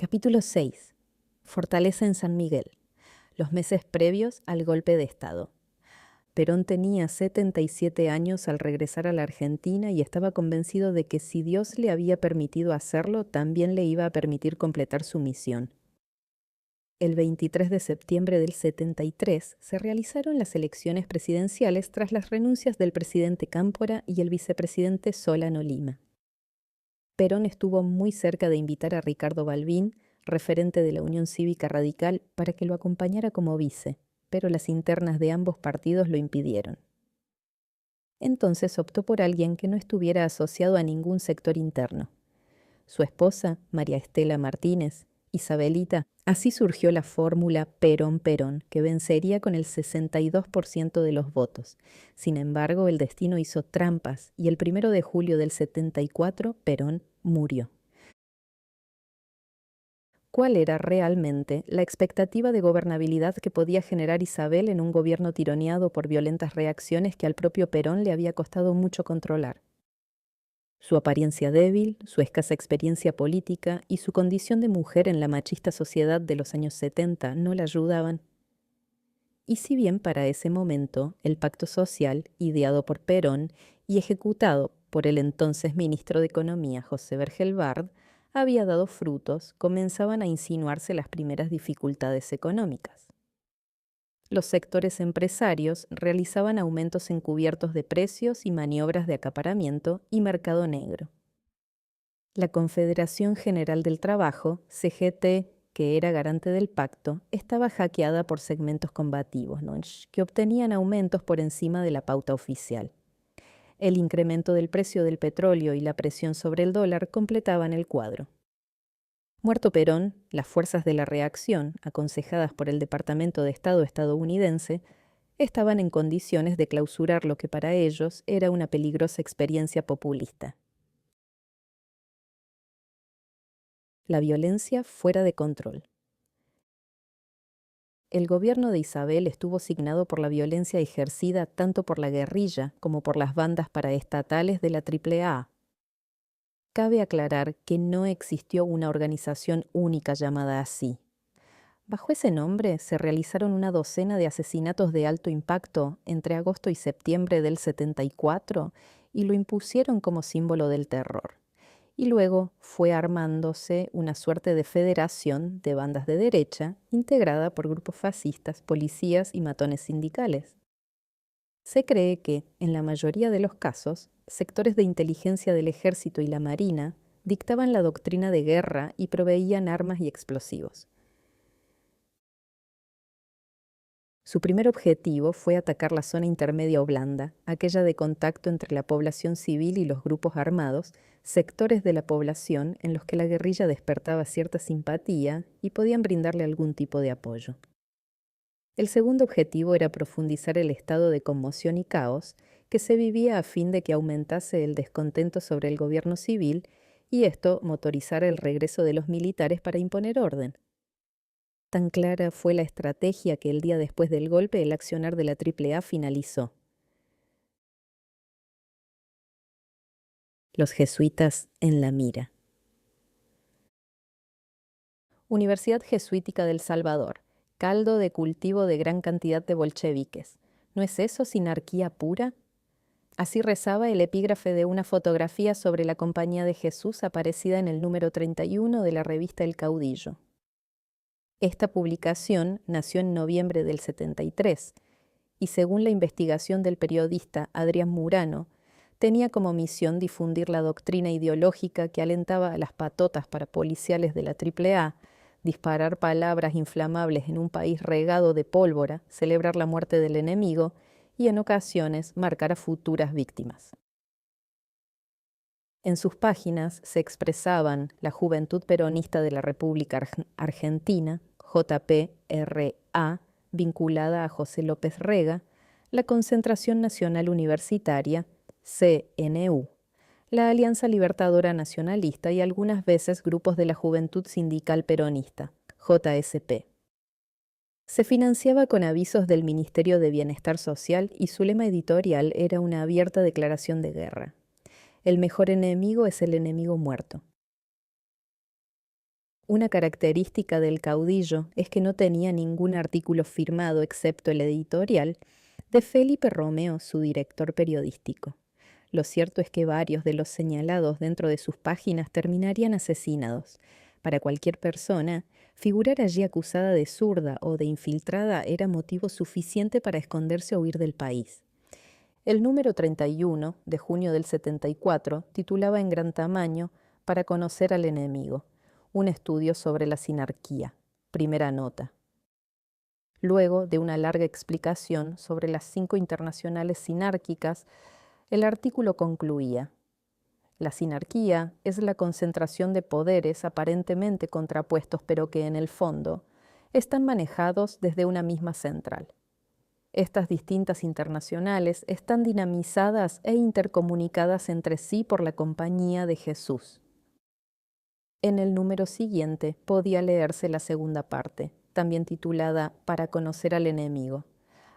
Capítulo 6. Fortaleza en San Miguel. Los meses previos al golpe de Estado. Perón tenía 77 años al regresar a la Argentina y estaba convencido de que si Dios le había permitido hacerlo, también le iba a permitir completar su misión. El 23 de septiembre del 73 se realizaron las elecciones presidenciales tras las renuncias del presidente Cámpora y el vicepresidente Solano Lima. Perón estuvo muy cerca de invitar a Ricardo Balbín, referente de la Unión Cívica Radical, para que lo acompañara como vice, pero las internas de ambos partidos lo impidieron. Entonces optó por alguien que no estuviera asociado a ningún sector interno. Su esposa, María Estela Martínez, Isabelita, así surgió la fórmula Perón-Perón, que vencería con el 62% de los votos. Sin embargo, el destino hizo trampas y el 1 de julio del 74, Perón murió. ¿Cuál era realmente la expectativa de gobernabilidad que podía generar Isabel en un gobierno tironeado por violentas reacciones que al propio Perón le había costado mucho controlar? Su apariencia débil, su escasa experiencia política y su condición de mujer en la machista sociedad de los años 70 no la ayudaban. Y si bien para ese momento el pacto social, ideado por Perón y ejecutado por el entonces ministro de Economía José Bergelbard, había dado frutos, comenzaban a insinuarse las primeras dificultades económicas. Los sectores empresarios realizaban aumentos encubiertos de precios y maniobras de acaparamiento y mercado negro. La Confederación General del Trabajo, CGT, que era garante del pacto, estaba hackeada por segmentos combativos, ¿no?, que obtenían aumentos por encima de la pauta oficial. El incremento del precio del petróleo y la presión sobre el dólar completaban el cuadro. Muerto Perón, las fuerzas de la reacción, aconsejadas por el Departamento de Estado estadounidense, estaban en condiciones de clausurar lo que para ellos era una peligrosa experiencia populista. La violencia fuera de control. El gobierno de Isabel estuvo signado por la violencia ejercida tanto por la guerrilla como por las bandas paraestatales de la AAA. Cabe aclarar que no existió una organización única llamada así. Bajo ese nombre se realizaron una docena de asesinatos de alto impacto entre agosto y septiembre del 74 y lo impusieron como símbolo del terror. Y luego fue armándose una suerte de federación de bandas de derecha integrada por grupos fascistas, policías y matones sindicales. Se cree que, en la mayoría de los casos, sectores de inteligencia del ejército y la marina dictaban la doctrina de guerra y proveían armas y explosivos. Su primer objetivo fue atacar la zona intermedia o blanda, aquella de contacto entre la población civil y los grupos armados, sectores de la población en los que la guerrilla despertaba cierta simpatía y podían brindarle algún tipo de apoyo. El segundo objetivo era profundizar el estado de conmoción y caos que se vivía a fin de que aumentase el descontento sobre el gobierno civil y esto motorizara el regreso de los militares para imponer orden. Tan clara fue la estrategia que el día después del golpe el accionar de la AAA finalizó. Los jesuitas en la mira. Universidad Jesuítica del Salvador, caldo de cultivo de gran cantidad de bolcheviques. ¿No es eso sinarquía pura? Así rezaba el epígrafe de una fotografía sobre la Compañía de Jesús aparecida en el número 31 de la revista El Caudillo. Esta publicación nació en noviembre del 73 y, según la investigación del periodista Adrián Murano, tenía como misión difundir la doctrina ideológica que alentaba a las patotas parapoliciales de la AAA, disparar palabras inflamables en un país regado de pólvora, celebrar la muerte del enemigo y, en ocasiones, marcar a futuras víctimas. En sus páginas se expresaban la Juventud Peronista de la República Argentina, JPRA, vinculada a José López Rega, la Concentración Nacional Universitaria, CNU, la Alianza Libertadora Nacionalista y algunas veces grupos de la Juventud Sindical Peronista, JSP. Se financiaba con avisos del Ministerio de Bienestar Social y su lema editorial era una abierta declaración de guerra. El mejor enemigo es el enemigo muerto. Una característica del caudillo es que no tenía ningún artículo firmado excepto el editorial de Felipe Romeo, su director periodístico. Lo cierto es que varios de los señalados dentro de sus páginas terminarían asesinados. Para cualquier persona, figurar allí acusada de zurda o de infiltrada era motivo suficiente para esconderse o huir del país. El número 31, de junio del 74, titulaba en gran tamaño «Para conocer al enemigo», un estudio sobre la sinarquía. Primera nota. Luego de una larga explicación sobre las 5 internacionales sinárquicas, el artículo concluía: la sinarquía es la concentración de poderes aparentemente contrapuestos, pero que en el fondo están manejados desde una misma central. Estas distintas internacionales están dinamizadas e intercomunicadas entre sí por la compañía de Jesús. En el número siguiente podía leerse la segunda parte, también titulada «Para conocer al enemigo».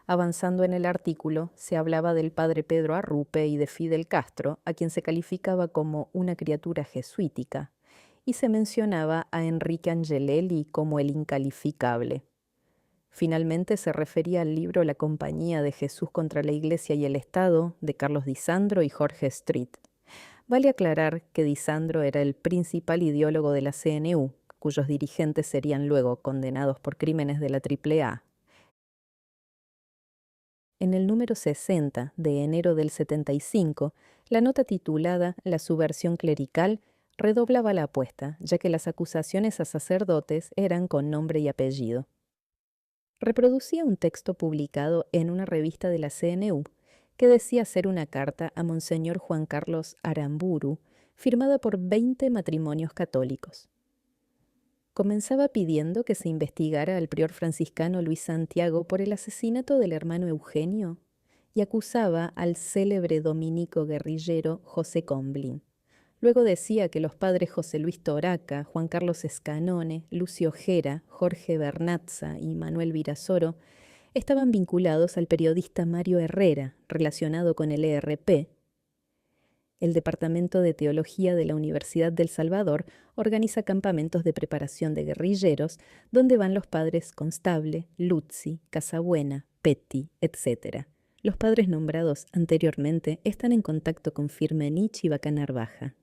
Avanzando en el artículo, se hablaba del padre Pedro Arrupe y de Fidel Castro, a quien se calificaba como una criatura jesuítica, y se mencionaba a Enrique Angelelli como el incalificable. Finalmente se refería al libro La Compañía de Jesús contra la Iglesia y el Estado, de Carlos Di Sandro y Jorge Street. Vale aclarar que Di Sandro era el principal ideólogo de la CNU, cuyos dirigentes serían luego condenados por crímenes de la AAA. En el número 60 de enero del 75, la nota titulada «La subversión clerical» redoblaba la apuesta, ya que las acusaciones a sacerdotes eran con nombre y apellido. Reproducía un texto publicado en una revista de la CNU que decía ser una carta a Monseñor Juan Carlos Aramburu, firmada por 20 matrimonios católicos. Comenzaba pidiendo que se investigara al prior franciscano Luis Santiago por el asesinato del hermano Eugenio y acusaba al célebre dominico guerrillero José Comblin. Luego decía que los padres José Luis Toraca, Juan Carlos Escanone, Lucio Gera, Jorge Bernatza y Manuel Virasoro estaban vinculados al periodista Mario Herrera, relacionado con el ERP. El Departamento de Teología de la Universidad del Salvador organiza campamentos de preparación de guerrilleros donde van los padres Constable, Luzzi, Casabuena, Petty, etc. Los padres nombrados anteriormente están en contacto con Firmenich y Bacanar Baja.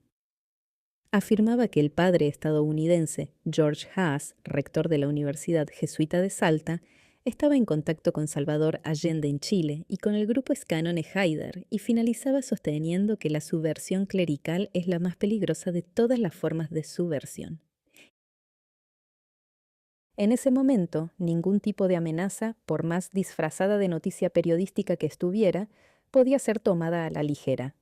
Afirmaba que el padre estadounidense George Haas, rector de la Universidad Jesuita de Salta, estaba en contacto con Salvador Allende en Chile y con el grupo Escanone Haider, y finalizaba sosteniendo que la subversión clerical es la más peligrosa de todas las formas de subversión. En ese momento, ningún tipo de amenaza, por más disfrazada de noticia periodística que estuviera, podía ser tomada a la ligera.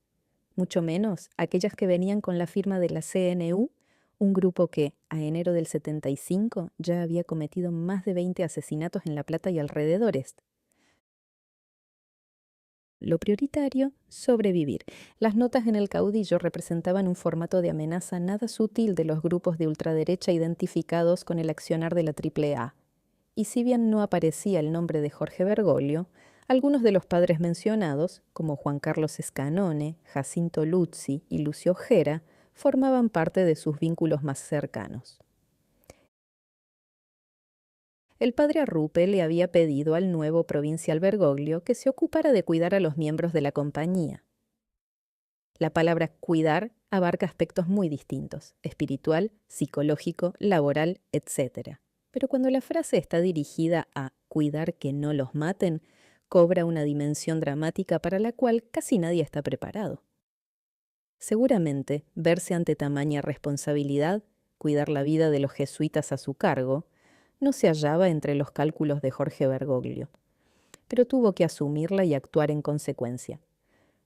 Mucho menos aquellas que venían con la firma de la CNU, un grupo que, a enero del 75, ya había cometido más de 20 asesinatos en La Plata y alrededores. Lo prioritario, sobrevivir. Las notas en El Caudillo representaban un formato de amenaza nada sutil de los grupos de ultraderecha identificados con el accionar de la AAA. Y si bien no aparecía el nombre de Jorge Bergoglio, algunos de los padres mencionados, como Juan Carlos Escanone, Jacinto Luzzi y Lucio Gera, formaban parte de sus vínculos más cercanos. El padre Arrupe le había pedido al nuevo provincial Bergoglio que se ocupara de cuidar a los miembros de la compañía. La palabra cuidar abarca aspectos muy distintos: espiritual, psicológico, laboral, etc. Pero cuando la frase está dirigida a cuidar que no los maten, cobra una dimensión dramática para la cual casi nadie está preparado. Seguramente, verse ante tamaña responsabilidad, cuidar la vida de los jesuitas a su cargo, no se hallaba entre los cálculos de Jorge Bergoglio, pero tuvo que asumirla y actuar en consecuencia.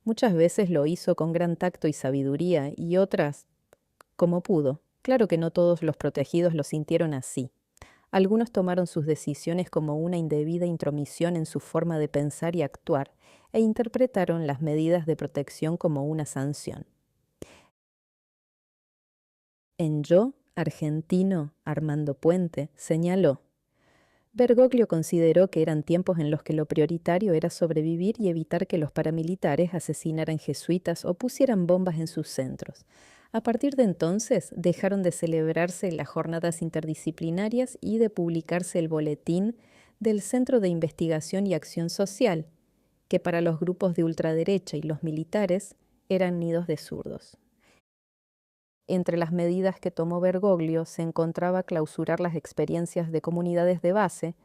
Muchas veces lo hizo con gran tacto y sabiduría, y otras, como pudo. Claro que no todos los protegidos lo sintieron así. Algunos tomaron sus decisiones como una indebida intromisión en su forma de pensar y actuar, e interpretaron las medidas de protección como una sanción. En Yo, argentino, Armando Puente, señaló: Bergoglio consideró que eran tiempos en los que lo prioritario era sobrevivir y evitar que los paramilitares asesinaran jesuitas o pusieran bombas en sus centros. A partir de entonces dejaron de celebrarse las jornadas interdisciplinarias y de publicarse el boletín del Centro de Investigación y Acción Social, que para los grupos de ultraderecha y los militares eran nidos de zurdos. Entre las medidas que tomó Bergoglio se encontraba clausurar las experiencias de comunidades de base,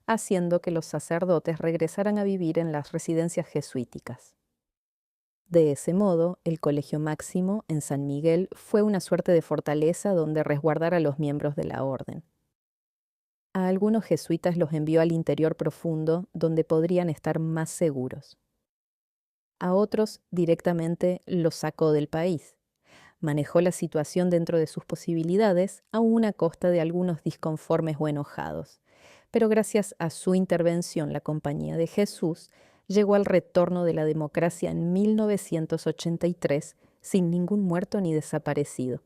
haciendo que los sacerdotes regresaran a vivir en las residencias jesuíticas. De ese modo, el Colegio Máximo en San Miguel fue una suerte de fortaleza donde resguardar a los miembros de la orden. A algunos jesuitas los envió al interior profundo, donde podrían estar más seguros. A otros directamente los sacó del país. Manejó la situación dentro de sus posibilidades, aún a costa de algunos disconformes o enojados. Pero gracias a su intervención, la Compañía de Jesús llegó al retorno de la democracia en 1983 sin ningún muerto ni desaparecido.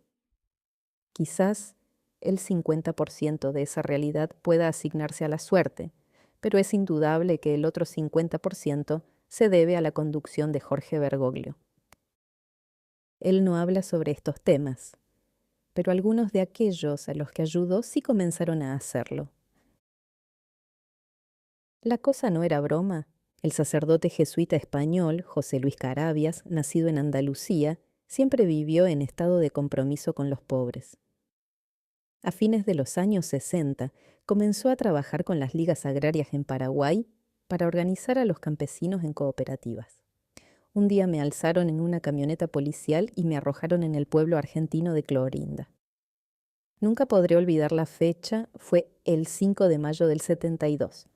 Quizás el 50% de esa realidad pueda asignarse a la suerte, pero es indudable que el otro 50% se debe a la conducción de Jorge Bergoglio. Él no habla sobre estos temas, pero algunos de aquellos a los que ayudó sí comenzaron a hacerlo. La cosa no era broma. El sacerdote jesuita español, José Luis Carabias, nacido en Andalucía, siempre vivió en estado de compromiso con los pobres. A fines de los años 60, comenzó a trabajar con las ligas agrarias en Paraguay para organizar a los campesinos en cooperativas. Un día me alzaron en una camioneta policial y me arrojaron en el pueblo argentino de Clorinda. Nunca podré olvidar la fecha, fue el 5 de mayo del 72.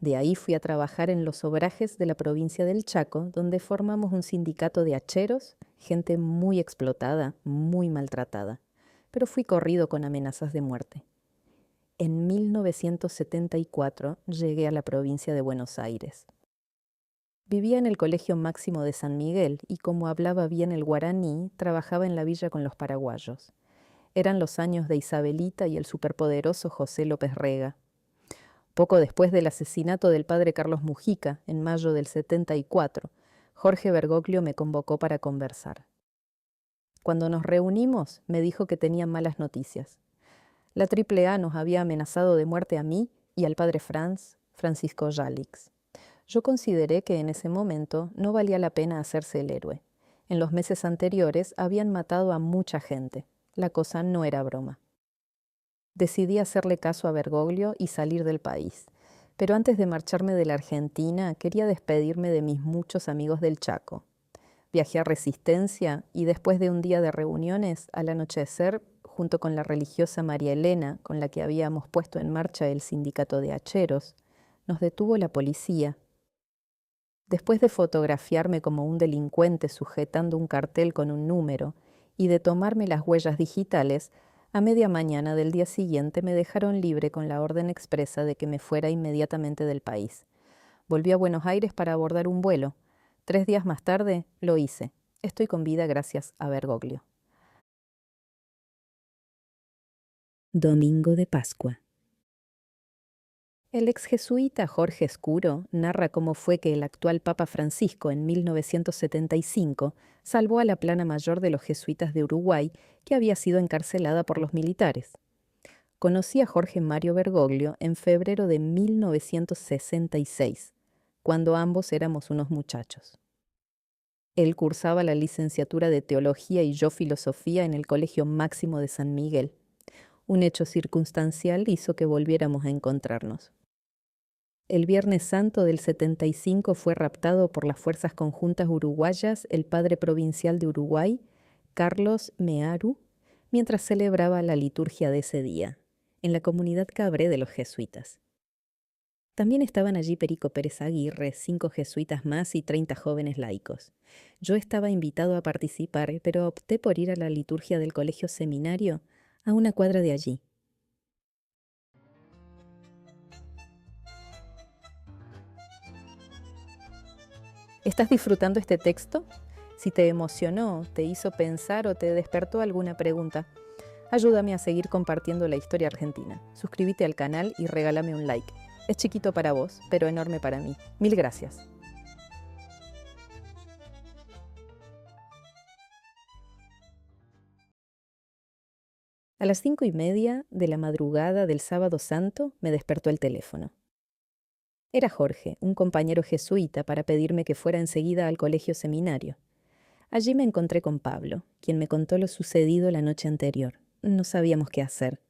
De ahí fui a trabajar en los obrajes de la provincia del Chaco, donde formamos un sindicato de hacheros, gente muy explotada, muy maltratada, pero fui corrido con amenazas de muerte. En 1974 llegué a la provincia de Buenos Aires. Vivía en el Colegio Máximo de San Miguel y como hablaba bien el guaraní, trabajaba en la villa con los paraguayos. Eran los años de Isabelita y el superpoderoso José López Rega. Poco después del asesinato del padre Carlos Mujica, en mayo del 74, Jorge Bergoglio me convocó para conversar. Cuando nos reunimos, me dijo que tenía malas noticias. La AAA nos había amenazado de muerte a mí y al padre Francisco Yalix. Yo consideré que en ese momento no valía la pena hacerse el héroe. En los meses anteriores habían matado a mucha gente. La cosa no era broma. Decidí hacerle caso a Bergoglio y salir del país. Pero antes de marcharme de la Argentina, quería despedirme de mis muchos amigos del Chaco. Viajé a Resistencia y después de un día de reuniones, al anochecer, junto con la religiosa María Elena, con la que habíamos puesto en marcha el sindicato de hacheros, nos detuvo la policía. Después de fotografiarme como un delincuente sujetando un cartel con un número y de tomarme las huellas digitales, a media mañana del día siguiente me dejaron libre con la orden expresa de que me fuera inmediatamente del país. Volví a Buenos Aires para abordar un vuelo. 3 días más tarde lo hice. Estoy con vida gracias a Bergoglio. Domingo de Pascua. El ex jesuita Jorge Escuro narra cómo fue que el actual Papa Francisco en 1975 salvó a la plana mayor de los jesuitas de Uruguay, que había sido encarcelada por los militares. Conocí a Jorge Mario Bergoglio en febrero de 1966, cuando ambos éramos unos muchachos. Él cursaba la licenciatura de Teología y yo Filosofía en el Colegio Máximo de San Miguel. Un hecho circunstancial hizo que volviéramos a encontrarnos. El Viernes Santo del 75 fue raptado por las Fuerzas Conjuntas Uruguayas el padre provincial de Uruguay, Carlos Mearu, mientras celebraba la liturgia de ese día, en la comunidad Cabré de los jesuitas. También estaban allí Perico Pérez Aguirre, 5 jesuitas más y 30 jóvenes laicos. Yo estaba invitado a participar, pero opté por ir a la liturgia del colegio seminario, a una cuadra de allí. ¿Estás disfrutando este texto? Si te emocionó, te hizo pensar o te despertó alguna pregunta, ayúdame a seguir compartiendo la historia argentina. Suscríbete al canal y regálame un like. Es chiquito para vos, pero enorme para mí. Mil gracias. A las 5:30 de la madrugada del sábado santo me despertó el teléfono. Era Jorge, un compañero jesuita, para pedirme que fuera enseguida al colegio seminario. Allí me encontré con Pablo, quien me contó lo sucedido la noche anterior. No sabíamos qué hacer.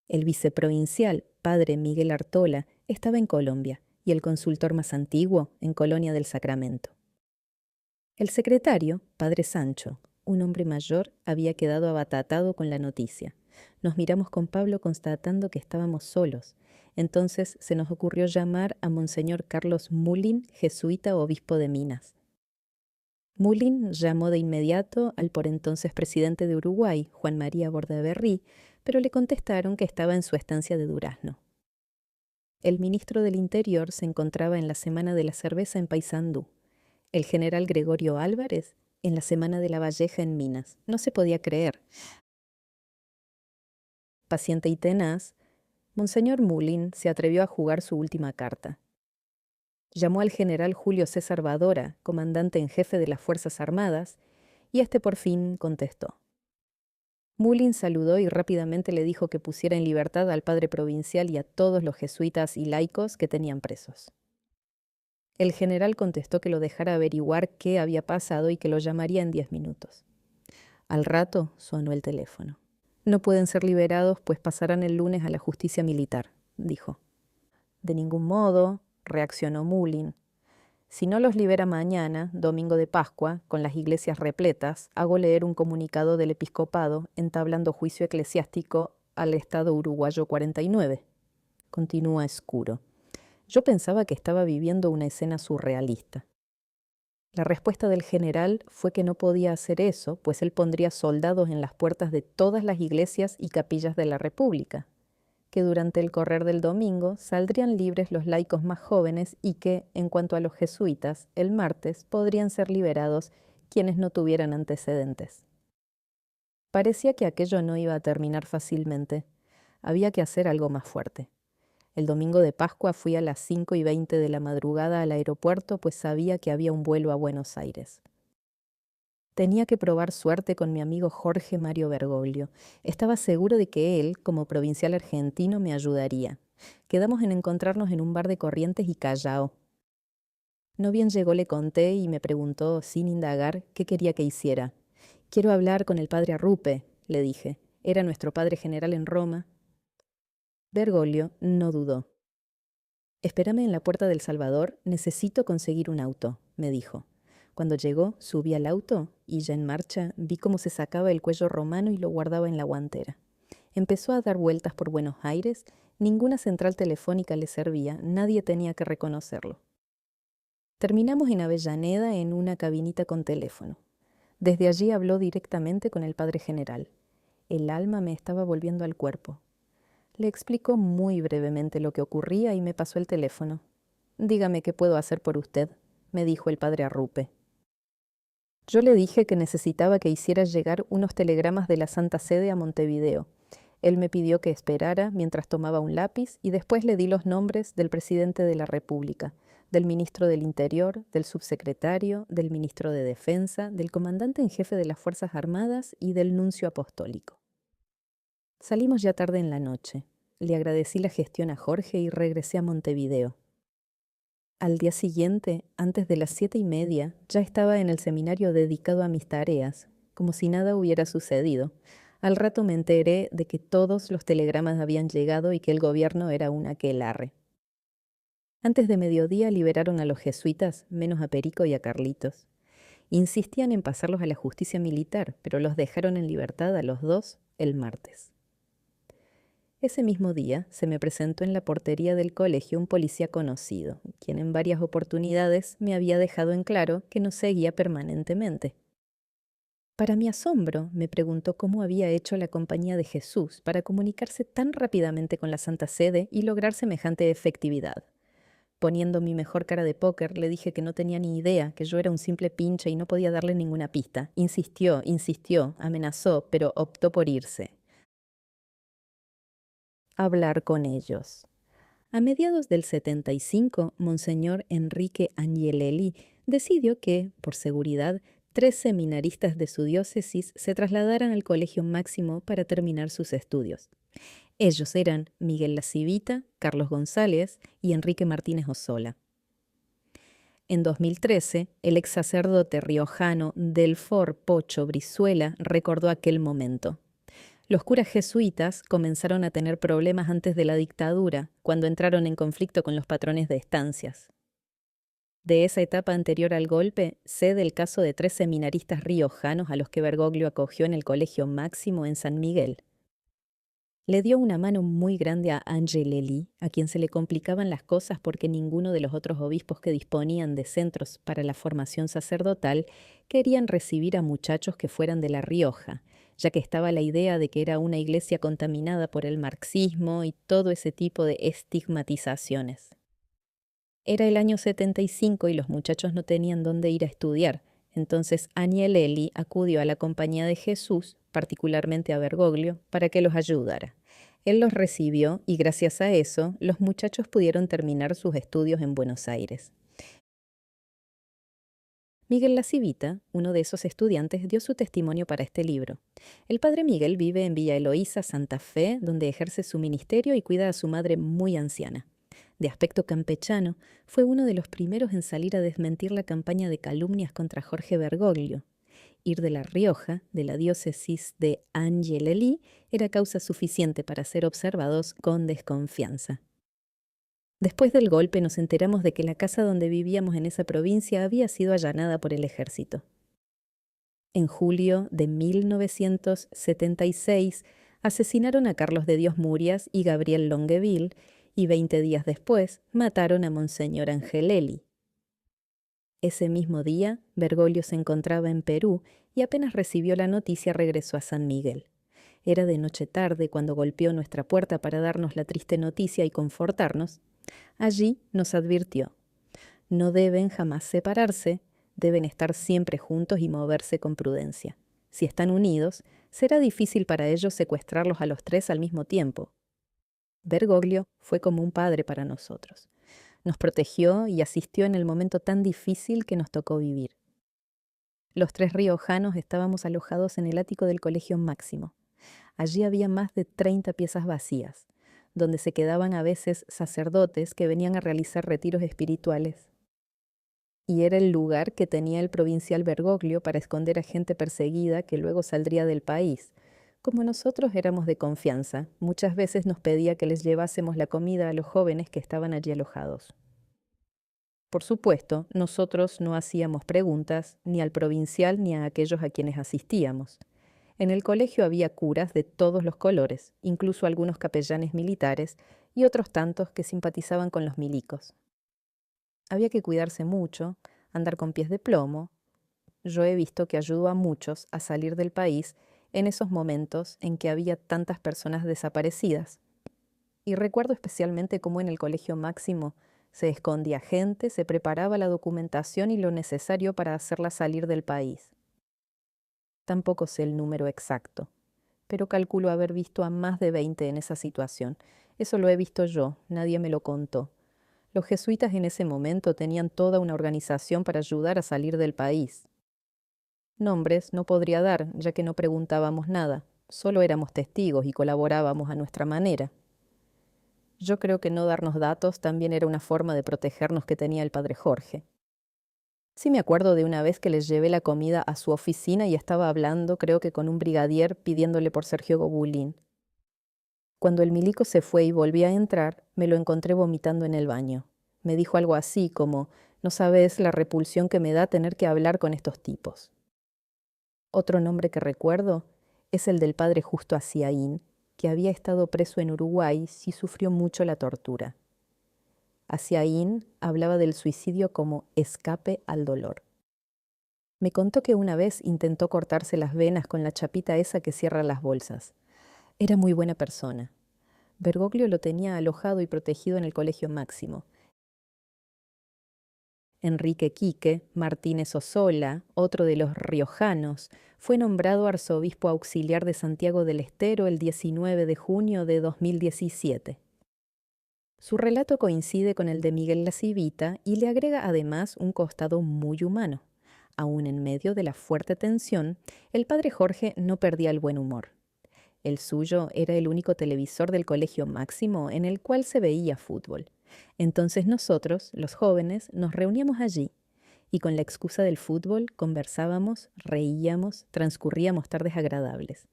El viceprovincial, padre Miguel Artola, estaba en Colombia y el consultor más antiguo en Colonia del Sacramento. El secretario, padre Sancho, un hombre mayor, había quedado abatatado con la noticia. Nos miramos con Pablo constatando que estábamos solos. Entonces se nos ocurrió llamar a Monseñor Carlos Mullin, jesuita obispo de Minas. Mullin llamó de inmediato al por entonces presidente de Uruguay, Juan María Bordaberry, pero le contestaron que estaba en su estancia de Durazno. El ministro del Interior se encontraba en la Semana de la Cerveza en Paysandú. El general Gregorio Álvarez en la Semana de la Valleja en Minas. No se podía creer. Paciente y tenaz, Monseñor Mullin se atrevió a jugar su última carta. Llamó al general Julio César Badora, comandante en jefe de las Fuerzas Armadas, y éste por fin contestó. Mullin saludó y rápidamente le dijo que pusiera en libertad al padre provincial y a todos los jesuitas y laicos que tenían presos. El general contestó que lo dejara averiguar qué había pasado y que lo llamaría en 10 minutos. Al rato sonó el teléfono. No pueden ser liberados, pues pasarán el lunes a la justicia militar, dijo. De ningún modo, reaccionó Mullin. Si no los libera mañana, domingo de Pascua, con las iglesias repletas, hago leer un comunicado del episcopado entablando juicio eclesiástico al Estado uruguayo 49. Continúa Escuro. Yo pensaba que estaba viviendo una escena surrealista. La respuesta del general fue que no podía hacer eso, pues él pondría soldados en las puertas de todas las iglesias y capillas de la República, que durante el correr del domingo saldrían libres los laicos más jóvenes y que, en cuanto a los jesuitas, el martes podrían ser liberados quienes no tuvieran antecedentes. Parecía que aquello no iba a terminar fácilmente. Había que hacer algo más fuerte. El domingo de Pascua fui a las 5:20 de la madrugada al aeropuerto, pues sabía que había un vuelo a Buenos Aires. Tenía que probar suerte con mi amigo Jorge Mario Bergoglio. Estaba seguro de que él, como provincial argentino, me ayudaría. Quedamos en encontrarnos en un bar de Corrientes y Callao. No bien llegó le conté y me preguntó, sin indagar, qué quería que hiciera. «Quiero hablar con el padre Arrupe», le dije. Era nuestro padre general en Roma. Bergoglio no dudó. «Espérame en la puerta del Salvador, necesito conseguir un auto», me dijo. Cuando llegó, subí al auto y ya en marcha vi cómo se sacaba el cuello romano y lo guardaba en la guantera. Empezó a dar vueltas por Buenos Aires, ninguna central telefónica le servía, nadie tenía que reconocerlo. Terminamos en Avellaneda en una cabinita con teléfono. Desde allí habló directamente con el padre general. El alma me estaba volviendo al cuerpo. Le explicó muy brevemente lo que ocurría y me pasó el teléfono. «Dígame qué puedo hacer por usted», me dijo el padre Arrupe. Yo le dije que necesitaba que hiciera llegar unos telegramas de la Santa Sede a Montevideo. Él me pidió que esperara mientras tomaba un lápiz y después le di los nombres del presidente de la República, del ministro del Interior, del subsecretario, del ministro de Defensa, del comandante en jefe de las Fuerzas Armadas y del nuncio apostólico. Salimos ya tarde en la noche. Le agradecí la gestión a Jorge y regresé a Montevideo. Al día siguiente, antes de las 7:30, ya estaba en el seminario dedicado a mis tareas, como si nada hubiera sucedido. Al rato me enteré de que todos los telegramas habían llegado y que el gobierno era un aquelarre. Antes de mediodía liberaron a los jesuitas, menos a Perico y a Carlitos. Insistían en pasarlos a la justicia militar, pero los dejaron en libertad a los dos el martes. Ese mismo día se me presentó en la portería del colegio un policía conocido, quien en varias oportunidades me había dejado en claro que nos seguía permanentemente. Para mi asombro, me preguntó cómo había hecho la Compañía de Jesús para comunicarse tan rápidamente con la Santa Sede y lograr semejante efectividad. Poniendo mi mejor cara de póker, le dije que no tenía ni idea, que yo era un simple pinche y no podía darle ninguna pista. Insistió, amenazó, pero optó por irse. Hablar con ellos. A mediados del 75, Monseñor Enrique Angelelli decidió que, por seguridad, 3 seminaristas de su diócesis se trasladaran al Colegio Máximo para terminar sus estudios. Ellos eran Miguel La Civita, Carlos González y Enrique Martínez Ossola. En 2013, el ex sacerdote riojano Delfor Pocho Brizuela recordó aquel momento. Los curas jesuitas comenzaron a tener problemas antes de la dictadura, cuando entraron en conflicto con los patrones de estancias. De esa etapa anterior al golpe, sé del caso de 3 seminaristas riojanos a los que Bergoglio acogió en el Colegio Máximo en San Miguel. Le dio una mano muy grande a Angelelli, a quien se le complicaban las cosas porque ninguno de los otros obispos que disponían de centros para la formación sacerdotal querían recibir a muchachos que fueran de La Rioja, ya que estaba la idea de que era una iglesia contaminada por el marxismo y todo ese tipo de estigmatizaciones. Era el año 75 y los muchachos no tenían dónde ir a estudiar, entonces Agnelli acudió a la Compañía de Jesús, particularmente a Bergoglio, para que los ayudara. Él los recibió y gracias a eso los muchachos pudieron terminar sus estudios en Buenos Aires. Miguel La Civita, uno de esos estudiantes, dio su testimonio para este libro. El padre Miguel vive en Villa Eloísa, Santa Fe, donde ejerce su ministerio y cuida a su madre muy anciana. De aspecto campechano, fue uno de los primeros en salir a desmentir la campaña de calumnias contra Jorge Bergoglio. Ir de La Rioja, de la diócesis de Angelelli, era causa suficiente para ser observados con desconfianza. Después del golpe nos enteramos de que la casa donde vivíamos en esa provincia había sido allanada por el ejército. En julio de 1976 asesinaron a Carlos de Dios Murias y Gabriel Longueville y 20 días después mataron a Monseñor Angelelli. Ese mismo día, Bergoglio se encontraba en Perú y apenas recibió la noticia regresó a San Miguel. Era de noche tarde cuando golpeó nuestra puerta para darnos la triste noticia y confortarnos. Allí nos advirtió: no deben jamás separarse, deben estar siempre juntos y moverse con prudencia. Si están unidos, será difícil para ellos secuestrarlos a los 3 al mismo tiempo. Bergoglio fue como un padre para nosotros. Nos protegió y asistió en el momento tan difícil que nos tocó vivir. Los 3 riojanos estábamos alojados en el ático del Colegio Máximo. Allí había más de 30 piezas vacías, donde se quedaban a veces sacerdotes que venían a realizar retiros espirituales. Y era el lugar que tenía el provincial Bergoglio para esconder a gente perseguida que luego saldría del país. Como nosotros éramos de confianza, muchas veces nos pedía que les llevásemos la comida a los jóvenes que estaban allí alojados. Por supuesto, nosotros no hacíamos preguntas ni al provincial ni a aquellos a quienes asistíamos. En el colegio había curas de todos los colores, incluso algunos capellanes militares y otros tantos que simpatizaban con los milicos. Había que cuidarse mucho, andar con pies de plomo. Yo he visto que ayudó a muchos a salir del país en esos momentos en que había tantas personas desaparecidas. Y recuerdo especialmente cómo en el Colegio Máximo se escondía gente, se preparaba la documentación y lo necesario para hacerla salir del país. Tampoco sé el número exacto, pero calculo haber visto a más de 20 en esa situación. Eso lo he visto yo, nadie me lo contó. Los jesuitas en ese momento tenían toda una organización para ayudar a salir del país. Nombres no podría dar, ya que no preguntábamos nada, solo éramos testigos y colaborábamos a nuestra manera. Yo creo que no darnos datos también era una forma de protegernos que tenía el padre Jorge. Sí me acuerdo de una vez que les llevé la comida a su oficina y estaba hablando, creo que con un brigadier, pidiéndole por Sergio Gobulín. Cuando el milico se fue y volví a entrar, me lo encontré vomitando en el baño. Me dijo algo así como: no sabes la repulsión que me da tener que hablar con estos tipos. Otro nombre que recuerdo es el del padre Justo Aciaín, que había estado preso en Uruguay y sufrió mucho la tortura. Aciaín hablaba del suicidio como escape al dolor. Me contó que una vez intentó cortarse las venas con la chapita esa que cierra las bolsas. Era muy buena persona. Bergoglio lo tenía alojado y protegido en el Colegio Máximo. Enrique Quique Martínez Ossola, otro de los riojanos, fue nombrado arzobispo auxiliar de Santiago del Estero el 19 de junio de 2017. Su relato coincide con el de Miguel La Civita y le agrega además un costado muy humano. aún en medio de la fuerte tensión, el padre Jorge no perdía el buen humor. El suyo era el único televisor del Colegio Máximo en el cual se veía fútbol. Entonces nosotros, los jóvenes, nos reuníamos allí y con la excusa del fútbol conversábamos, reíamos, transcurríamos tardes agradables.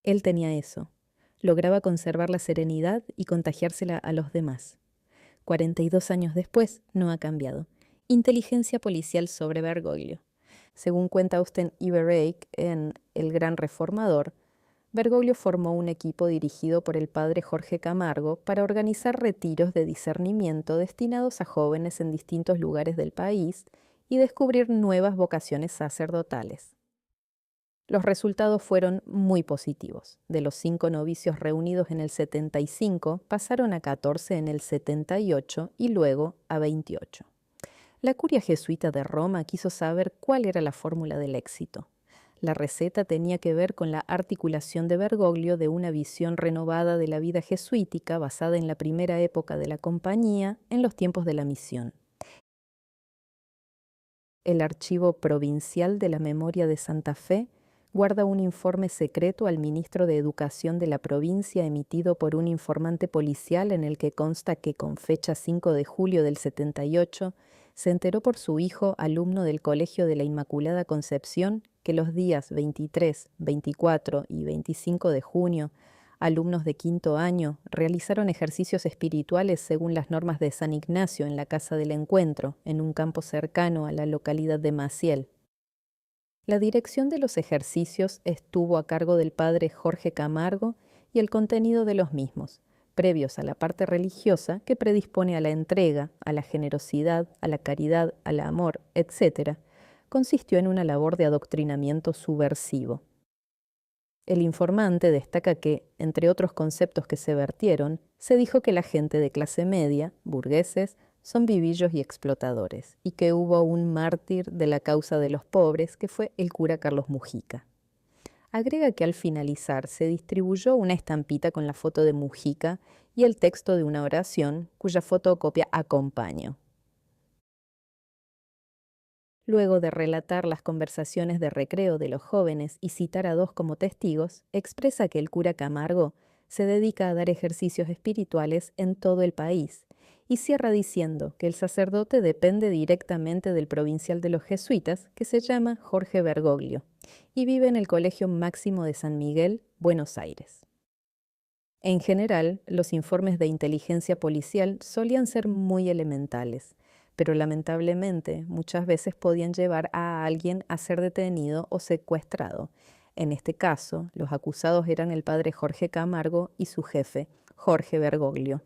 Él tenía eso. Lograba conservar la serenidad y contagiársela a los demás. 42 años después, no ha cambiado. Inteligencia policial sobre Bergoglio. Según cuenta Austen Iverreich en El Gran Reformador, Bergoglio formó un equipo dirigido por el padre Jorge Camargo para organizar retiros de discernimiento destinados a jóvenes en distintos lugares del país y descubrir nuevas vocaciones sacerdotales. Los resultados fueron muy positivos. De los 5 novicios reunidos en el 75, pasaron a 14 en el 78 y luego a 28. La curia jesuita de Roma quiso saber cuál era la fórmula del éxito. La receta tenía que ver con la articulación de Bergoglio de una visión renovada de la vida jesuítica basada en la primera época de la compañía en los tiempos de la misión. El Archivo Provincial de la Memoria de Santa Fe guarda un informe secreto al ministro de Educación de la provincia emitido por un informante policial en el que consta que con fecha 5 de julio del 78 se enteró por su hijo, alumno del Colegio de la Inmaculada Concepción, que los días 23, 24 y 25 de junio, alumnos de quinto año realizaron ejercicios espirituales según las normas de San Ignacio en la Casa del Encuentro, en un campo cercano a la localidad de Maciel. La dirección de los ejercicios estuvo a cargo del padre Jorge Camargo y el contenido de los mismos, previos a la parte religiosa que predispone a la entrega, a la generosidad, a la caridad, al amor, etc., consistió en una labor de adoctrinamiento subversivo. El informante destaca que, entre otros conceptos que se vertieron, se dijo que la gente de clase media, burgueses, son vivillos y explotadores, y que hubo un mártir de la causa de los pobres, que fue el cura Carlos Mujica. Agrega que al finalizar se distribuyó una estampita con la foto de Mujica y el texto de una oración, cuya fotocopia acompañó. Luego de relatar las conversaciones de recreo de los jóvenes y citar a 2 como testigos, expresa que el cura Camargo se dedica a dar ejercicios espirituales en todo el país, y cierra diciendo que el sacerdote depende directamente del provincial de los jesuitas, que se llama Jorge Bergoglio, y vive en el Colegio Máximo de San Miguel, Buenos Aires. En general, los informes de inteligencia policial solían ser muy elementales, pero lamentablemente muchas veces podían llevar a alguien a ser detenido o secuestrado. En este caso, los acusados eran el padre Jorge Camargo y su jefe, Jorge Bergoglio.